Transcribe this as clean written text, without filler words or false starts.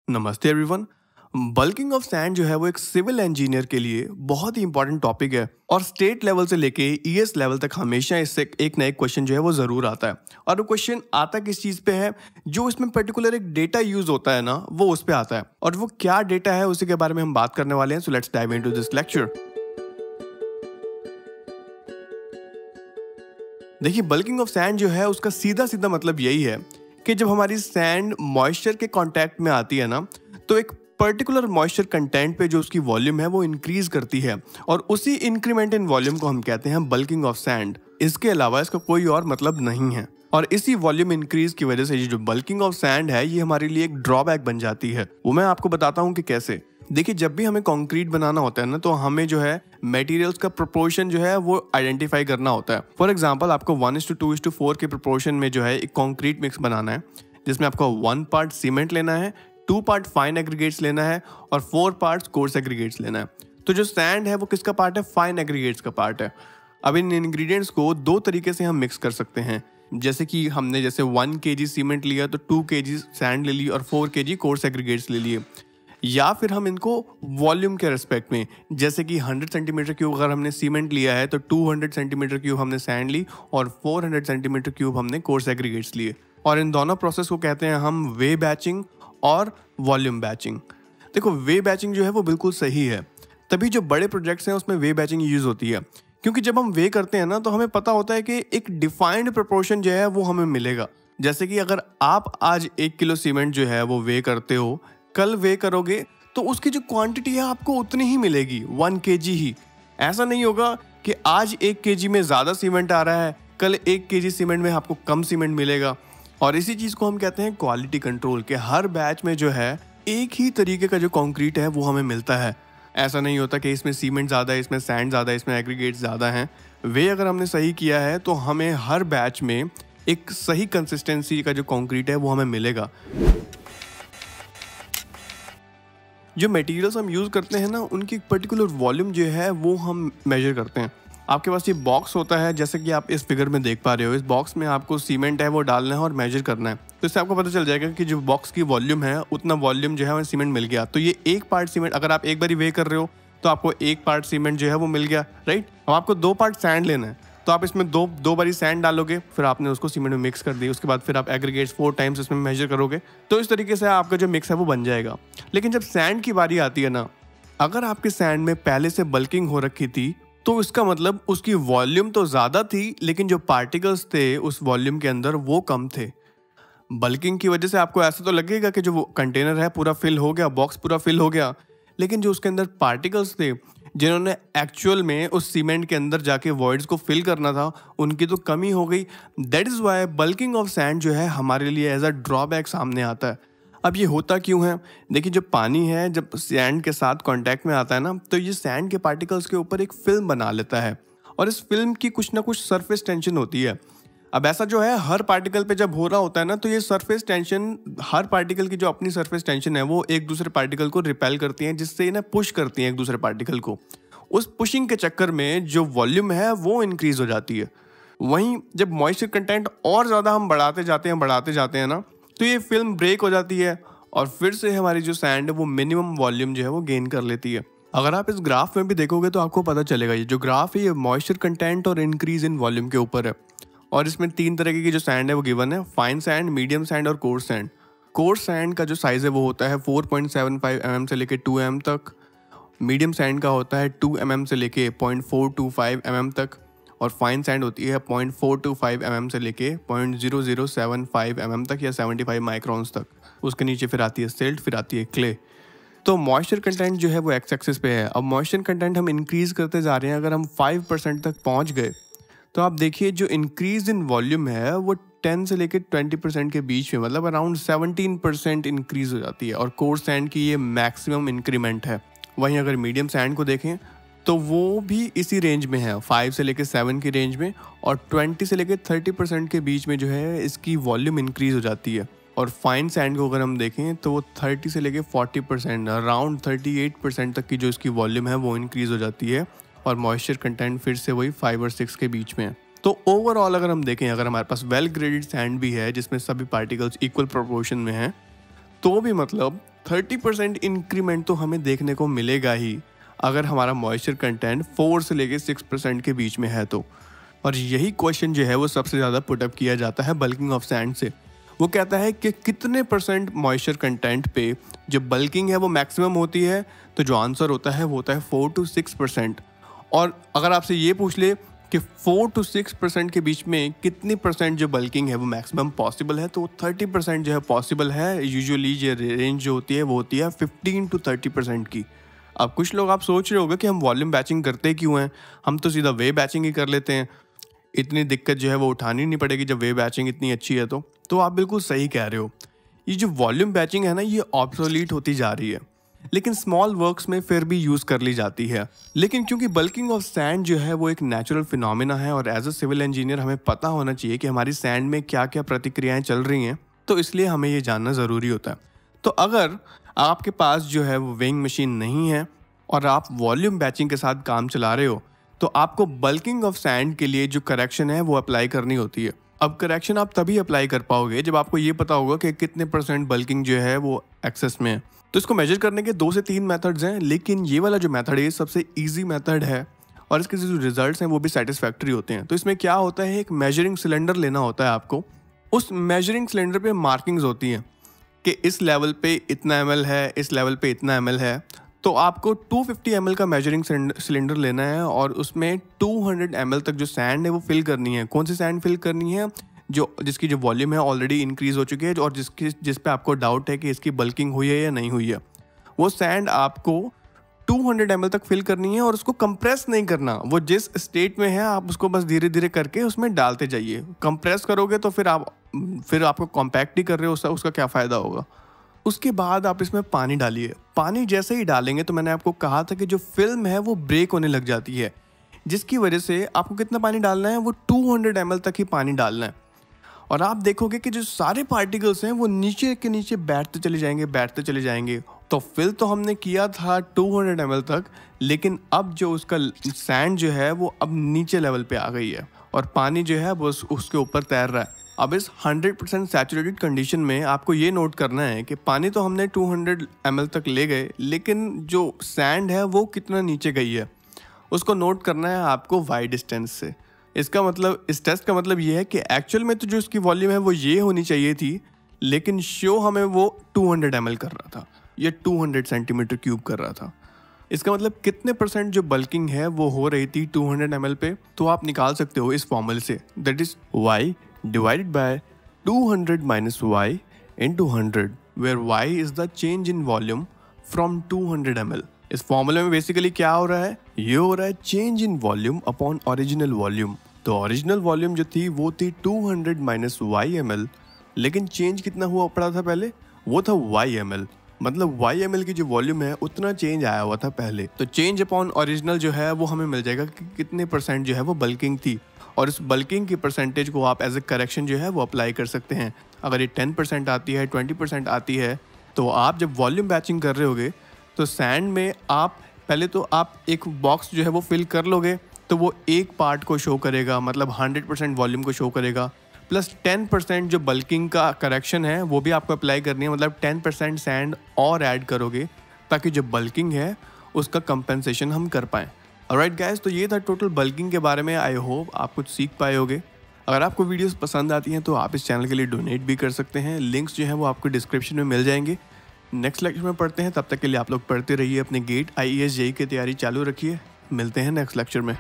नमस्ते everyone. Bulking of sand जो है वो एक सिविल इंजीनियर के लिए बहुत ही इंपॉर्टेंट टॉपिक है और स्टेट लेवल से लेके ईएस लेवल तक हमेशा इससे एक ना एक क्वेश्चन जो है वो ज़रूर आता है। और वो क्वेश्चन आता किस चीज़ पे है, जो इसमें पर्टिकुलर एक डेटा यूज़ होता है ना, वो उस पे आता है। और वो क्या डेटा है उसी के बारे में हम बात करने वाले हैं। So let's dive into this lecture. देखिए, बल्किंग ऑफ सैंड जो है उसका सीधा सीधा मतलब यही है कि जब हमारी सैंड मॉइस्चर के कांटेक्ट में आती है ना, तो एक पर्टिकुलर मॉइस्चर कंटेंट पे जो उसकी वॉल्यूम है वो इंक्रीज करती है और उसी इंक्रीमेंट इन वॉल्यूम को हम कहते हैं बल्किंग ऑफ सैंड। इसके अलावा इसका कोई और मतलब नहीं है। और इसी वॉल्यूम इंक्रीज की वजह से ये जो बल्किंग ऑफ सैंड है ये हमारे लिए एक ड्रॉबैक बन जाती है। वो मैं आपको बताता हूँ कि कैसे। देखिए, जब भी हमें कंक्रीट बनाना होता है ना, तो हमें जो है मटेरियल्स का प्रोपोर्शन जो है वो आइडेंटिफाई करना होता है। फॉर एग्जांपल, आपको 1:2:4 के प्रोपोर्शन में जो है एक कंक्रीट मिक्स बनाना है, जिसमें आपको 1 पार्ट सीमेंट लेना है, 2 पार्ट फाइन एग्रीगेट्स लेना है और 4 पार्ट्स कोर्स एग्रीगेट्स लेना है। तो जो सैंड है वो किसका पार्ट है? फाइन एग्रीगेट्स का पार्ट है। अब इन इंग्रेडिएंट्स को दो तरीके से हम मिक्स कर सकते हैं। जैसे कि हमने 1 kg सीमेंट लिया तो 2 kg सैंड ले ली और 4 kg कोर्स एग्रीगेट्स ले लिए। या फिर हम इनको वॉल्यूम के रेस्पेक्ट में, जैसे कि 100 सेंटीमीटर क्यूब अगर हमने सीमेंट लिया है तो 200 सेंटीमीटर क्यूब हमने सैंड ली और 400 सेंटीमीटर क्यूब हमने कोर्स एग्रीगेट्स लिए। और इन दोनों प्रोसेस को कहते हैं हम वे बैचिंग और वॉल्यूम बैचिंग। देखो, वे बैचिंग जो है वो बिल्कुल सही है, तभी जो बड़े प्रोजेक्ट्स हैं उसमें वे बैचिंग यूज होती है। क्योंकि जब हम वे करते हैं ना, तो हमें पता होता है कि एक डिफाइंड प्रोपोर्शन जो है वो हमें मिलेगा। जैसे कि अगर आप आज 1 किलो सीमेंट जो है वो वे करते हो, कल वे करोगे तो उसकी जो क्वांटिटी है आपको उतनी ही मिलेगी, 1 kg ही। ऐसा नहीं होगा कि आज 1 kg में ज़्यादा सीमेंट आ रहा है, कल 1 kg सीमेंट में आपको कम सीमेंट मिलेगा। और इसी चीज़ को हम कहते हैं क्वालिटी कंट्रोल, के हर बैच में जो है एक ही तरीके का जो कंक्रीट है वो हमें मिलता है। ऐसा नहीं होता कि इसमें सीमेंट ज़्यादा है, इसमें सैंड ज़्यादा है, इसमें एग्रीगेट ज़्यादा हैं। वे अगर हमने सही किया है तो हमें हर बैच में एक सही कंसिस्टेंसी का जो कंक्रीट है वो हमें मिलेगा। जो मटेरियल्स हम यूज़ करते हैं ना, उनकी एक पर्टिकुलर वॉल्यूम जो है वो हम मेजर करते हैं। आपके पास ये बॉक्स होता है, जैसे कि आप इस फिगर में देख पा रहे हो। इस बॉक्स में आपको सीमेंट है वो डालना है और मेजर करना है। तो इससे आपको पता चल जाएगा कि जो बॉक्स की वॉल्यूम है उतना वॉल्यूम जो है हमें सीमेंट मिल गया। तो ये 1 पार्ट सीमेंट, अगर आप एक बार वे कर रहे हो तो आपको 1 पार्ट सीमेंट जो है वो मिल गया, राइट। अब आपको 2 पार्ट सैंड लेना है, तो आप इसमें दो बारी सैंड डालोगे, फिर आपने उसको सीमेंट में मिक्स कर दी। उसके बाद फिर आप एग्रीगेट्स 4 टाइम्स इसमें मेजर करोगे, तो इस तरीके से आपका जो मिक्स है वो बन जाएगा। लेकिन जब सैंड की बारी आती है ना, अगर आपके सैंड में पहले से बल्किंग हो रखी थी तो इसका मतलब उसकी वॉल्यूम तो ज़्यादा थी, लेकिन जो पार्टिकल्स थे उस वॉल्यूम के अंदर वो कम थे। बल्किंग की वजह से आपको ऐसा तो लगेगा कि जो वो कंटेनर है पूरा फिल हो गया, बॉक्स पूरा फिल हो गया, लेकिन जो उसके अंदर पार्टिकल्स थे जिन्होंने एक्चुअल में उस सीमेंट के अंदर जाके वॉइड्स को फिल करना था, उनकी तो कमी हो गई। That is why bulking of sand जो है हमारे लिए एज अ ड्रॉबैक सामने आता है। अब ये होता क्यों है? देखिए, जो पानी है जब सैंड के साथ कांटेक्ट में आता है ना, तो ये सैंड के पार्टिकल्स के ऊपर एक फिल्म बना लेता है और इस फिल्म की कुछ ना कुछ सरफेस टेंशन होती है। अब ऐसा जो है हर पार्टिकल पे जब हो रहा होता है ना, तो ये सरफेस टेंशन, हर पार्टिकल की जो अपनी सरफेस टेंशन है वो एक दूसरे पार्टिकल को रिपेल करती हैं, जिससे इन्हें पुश करती हैं एक दूसरे पार्टिकल को। उस पुशिंग के चक्कर में जो वॉल्यूम है वो इंक्रीज हो जाती है। वहीं जब मॉइस्चर कंटेंट और ज़्यादा हम बढ़ाते जाते हैं ना, तो ये फिल्म ब्रेक हो जाती है और फिर से हमारी जो सैंड है वो मिनिमम वॉल्यूम जो है वो गेन कर लेती है। अगर आप इस ग्राफ में भी देखोगे तो आपको पता चलेगा, ये जो ग्राफ है ये मॉइस्चर कंटेंट और इंक्रीज इन वॉल्यूम के ऊपर है। और इसमें 3 तरीके की जो सैंड है वो गिवन है: फाइन सैंड, मीडियम सैंड और कोर्स सैंड। कोर्स सैंड का जो साइज़ है वो होता है 4.75 mm से लेके 2 mm तक। मीडियम सैंड का होता है 2 mm से लेके 0.425 mm तक। और फाइन सैंड होती है 0.425 mm से लेके 0.0075 mm तक या 75 माइक्रॉन्स तक। उसके नीचे फिर आती है सिल्ट, फिर आती है क्ले। तो मॉइस्चर कंटेंट जो है वो एक्स एक्सिस पे है। अब मॉइस्चर कंटेंट हम इंक्रीज़ करते जा रहे हैं। अगर हम 5% तक पहुंच गए तो आप देखिए जो इंक्रीज इन वॉल्यूम है वो 10 से लेकर 20% के बीच में, मतलब अराउंड 17% इंक्रीज हो जाती है। और कोर्स सैंड की ये मैक्सिमम इंक्रीमेंट है। वहीं अगर मीडियम सैंड को देखें तो वो भी इसी रेंज में है, 5 से लेकर 7 की रेंज में, और 20 से लेकर 30% के बीच में जो है इसकी वॉल्यूम इंक्रीज हो जाती है। और फाइन सैंड को अगर हम देखें तो वो 30 से लेकर 40%, अराउंड 38% तक की जो इसकी वॉल्यूम है वो इंक्रीज हो जाती है। और मॉइस्चर कंटेंट फिर से वही 5 और 6 के बीच में है। तो ओवरऑल अगर हम देखें, अगर हमारे पास वेल ग्रेडेड सैंड भी है जिसमें सभी पार्टिकल्स इक्वल प्रोपोर्शन में हैं, तो भी मतलब 30% इंक्रीमेंट तो हमें देखने को मिलेगा ही अगर हमारा मॉइस्चर कंटेंट 4 से लेके 6% के बीच में है तो। और यही क्वेश्चन जो है वो सबसे ज़्यादा पुटअप किया जाता है बल्किंग ऑफ सैंड से। वो कहता है कि कितने परसेंट मॉइस्चर कंटेंट पे जो बल्किंग है वो मैक्सिमम होती है, तो जो आंसर होता है वो होता है 4 to 6%। और अगर आपसे ये पूछ ले कि 4 to 6% के बीच में कितनी परसेंट जो बल्किंग है वो मैक्सिमम पॉसिबल है, तो 30% जो है पॉसिबल है। यूजुअली जो रेंज जो होती है वो होती है 15 to 30% की। अब कुछ लोग आप सोच रहे होंगे कि हम वॉल्यूम बैचिंग करते क्यों हैं, हम तो सीधा वे बैचिंग ही कर लेते हैं, इतनी दिक्कत जो है वो उठानी नहीं पड़ेगी जब वे बैचिंग इतनी अच्छी है। तो आप बिल्कुल सही कह रहे हो। ये जो वॉल्यूम बैचिंग है ना, ये ऑब्सोलीट होती जा रही है, लेकिन स्मॉल वर्क्स में फिर भी यूज़ कर ली जाती है। लेकिन क्योंकि बल्किंग ऑफ सैंड जो है वो एक नेचुरल फिनोमिना है और एज अ सिविल इंजीनियर हमें पता होना चाहिए कि हमारी सैंड में क्या क्या प्रतिक्रियाएं चल रही हैं, तो इसलिए हमें ये जानना ज़रूरी होता है। तो अगर आपके पास जो है वो वेइंग मशीन नहीं है और आप वॉल्यूम बैचिंग के साथ काम चला रहे हो, तो आपको बल्किंग ऑफ सैंड के लिए जो करेक्शन है वो अप्लाई करनी होती है। अब करेक्शन आप तभी अप्लाई कर पाओगे जब आपको ये पता होगा कि कितने परसेंट बल्किंग जो है वो एक्सेस में है। तो इसको मेजर करने के 2 से 3 मेथड्स हैं, लेकिन ये वाला जो मेथड है सबसे ईजी मेथड है और इसके जो रिजल्ट्स हैं वो भी सेटिस्फैक्टरी होते हैं। तो इसमें क्या होता है, एक मेजरिंग सिलेंडर लेना होता है आपको। उस मेजरिंग सिलेंडर पे मार्किंग्स होती हैं कि इस लेवल पे इतना ml है, इस लेवल पे इतना ml है। तो आपको 250 ml का मेजरिंग सिलेंडर लेना है और उसमें 200 ml तक जो सैंड है वो फिल करनी है। कौन सी सैंड फिल करनी है? जिसकी जो वॉल्यूम है ऑलरेडी इंक्रीज हो चुकी है और जिस पे आपको डाउट है कि इसकी बल्किंग हुई है या नहीं हुई है, वो सैंड आपको 200 ml तक फिल करनी है और उसको कंप्रेस नहीं करना। वो जिस स्टेट में है आप उसको बस धीरे धीरे करके उसमें डालते जाइए। कंप्रेस करोगे तो फिर आपको कॉम्पैक्ट ही कर रहे हो, उसका क्या फ़ायदा होगा। उसके बाद आप इसमें पानी डालिए। पानी जैसे ही डालेंगे तो मैंने आपको कहा था कि जो फिल्म है वो ब्रेक होने लग जाती है, जिसकी वजह से आपको कितना पानी डालना है, वो 200 ml तक ही पानी डालना है। और आप देखोगे कि जो सारे पार्टिकल्स हैं वो नीचे के नीचे बैठते चले जाएंगे। तो फिल तो हमने किया था 200 ml तक, लेकिन अब जो उसका सैंड जो है वो अब नीचे लेवल पे आ गई है और पानी जो है वो उसके ऊपर तैर रहा है। अब इस 100% सैचुरेटेड कंडीशन में आपको ये नोट करना है कि पानी तो हमने 200 ml तक ले गए, लेकिन जो सैंड है वो कितना नीचे गई है उसको नोट करना है आपको वाई डिस्टेंस से। इसका मतलब, इस टेस्ट का मतलब ये है कि एक्चुअल में तो जो इसकी वॉल्यूम है वो ये होनी चाहिए थी, लेकिन शो हमें वो 200 ml कर रहा था, ये 200 सेंटीमीटर क्यूब कर रहा था। इसका मतलब कितने परसेंट जो बल्किंग है वो हो रही थी 200 ml पे, तो आप निकाल सकते हो इस फॉर्मूले से, that is y divided by 200 minus y into 100, where y is the change in volume from 200 ml। इस फॉर्मूले में बेसिकली क्या हो रहा है, ये हो रहा है change in volume upon original volume. तो ओरिजिनल वॉल्यूम जो थी वो थी 200 minus y ml, लेकिन चेंज कितना हुआ पड़ा था पहले, वो था y ml। मतलब y ml की जो वॉल्यूम है उतना चेंज आया हुआ था पहले। तो चेंज अपॉन ओरिजिनल जो है वो हमें मिल जाएगा कि कितने परसेंट जो है वो बल्किंग थी, और इस बल्किंग की परसेंटेज को आप एज ए करेक्शन जो है वो अप्लाई कर सकते हैं। अगर ये 10% आती है, 20% आती है, तो आप जब वॉल्यूम बैचिंग कर रहे होगे तो सैंड में आप पहले तो आप एक बॉक्स जो है वो फिल कर लोगे, तो वो एक पार्ट को शो करेगा, मतलब 100% वॉल्यूम को शो करेगा, प्लस 10% जो बल्किंग का करेक्शन है वो भी आपको अप्लाई करनी है, मतलब 10% सैंड और ऐड करोगे ताकि जो बल्किंग है उसका कंपेंसेशन हम कर पाएँ। ऑलराइट गाइस, तो ये था टोटल बल्किंग के बारे में। आई होप आप कुछ सीख पाए होगे। अगर आपको वीडियोस पसंद आती हैं तो आप इस चैनल के लिए डोनेट भी कर सकते हैं। लिंक्स जो हैं वो आपको डिस्क्रिप्शन में मिल जाएंगे। नेक्स्ट लेक्चर में पढ़ते हैं, तब तक के लिए आप लोग पढ़ते रहिए, अपने गेट IAS JEE की तैयारी चालू रखिए। मिलते हैं नेक्स्ट लेक्चर में।